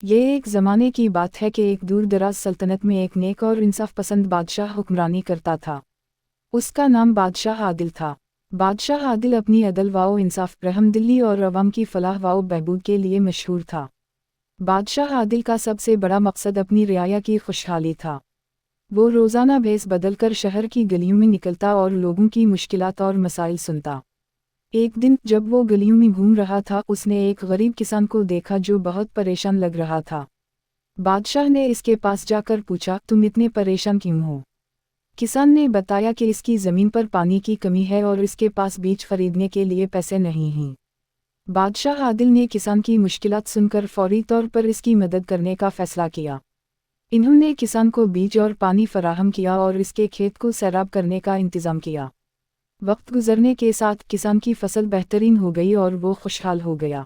ये एक ज़माने की बात है कि एक दूर दराज सल्तनत में एक नेक और इंसाफ पसंद बादशाह हुक्मरानी करता था। उसका नाम बादशाह आदिल था। बादशाह आदिल अपनी अदल वाओ इंसाफ, रहमदिली और अवाम की फलाह वाओ बहबूद के लिए मशहूर था। बादशाह आदिल का सबसे बड़ा मकसद अपनी रियाया की खुशहाली था। वो रोज़ाना भेस बदलकर शहर की गलियों में निकलता और लोगों की मुश्किलात और मसाइल सुनता। एक दिन जब वो गलियों में घूम रहा था, उसने एक गरीब किसान को देखा जो बहुत परेशान लग रहा था। बादशाह ने इसके पास जाकर पूछा, तुम इतने परेशान क्यों हो? किसान ने बताया कि इसकी ज़मीन पर पानी की कमी है और इसके पास बीज खरीदने के लिए पैसे नहीं हैं। बादशाह आदिल ने किसान की मुश्किलात सुनकर फौरी तौर पर इसकी मदद करने का फैसला किया। इन्होंने किसान को बीज और पानी फराहम किया और इसके खेत को सैराब करने का इंतज़ाम किया। वक्त गुजरने के साथ किसान की फसल बेहतरीन हो गई और वो खुशहाल हो गया।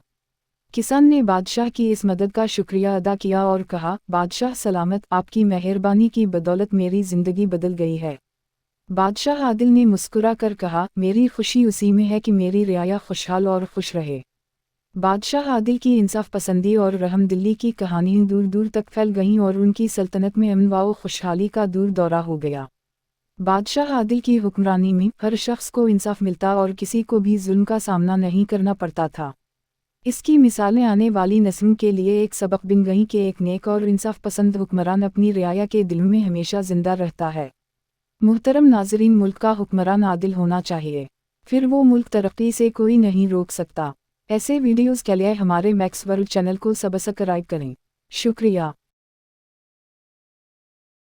किसान ने बादशाह की इस मदद का शुक्रिया अदा किया और कहा, बादशाह सलामत, आपकी मेहरबानी की बदौलत मेरी ज़िंदगी बदल गई है। बादशाह आदिल ने मुस्कुरा कर कहा, मेरी खुशी उसी में है कि मेरी रियाया खुशहाल और खुश रहे। बादशाह आदिल की इंसाफ पसंदी और रहमदिली की कहानियाँ दूर दूर तक फैल गईं और उनकी सल्तनत में अमन व खुशहाली का दूर दौरा हो गया। बादशाह आदिल की हुक्मरानी में हर शख्स को इंसाफ मिलता और किसी को भी जुल्म का सामना नहीं करना पड़ता था। इसकी मिसालें आने वाली नस्लों के लिए एक सबक बन गईं कि एक नेक और इंसाफ पसंद हुक्मरान अपनी रियाया के दिल में हमेशा जिंदा रहता है। मुहतरम नाज़रीन, मुल्क का हुक्मरान आदिल होना चाहिए, फिर वो मुल्क तरक्की से कोई नहीं रोक सकता। ऐसे वीडियोज़ के लिए हमारे मैक्स वर्ल्ड चैनल को सब्सक्राइब करें। शुक्रिया।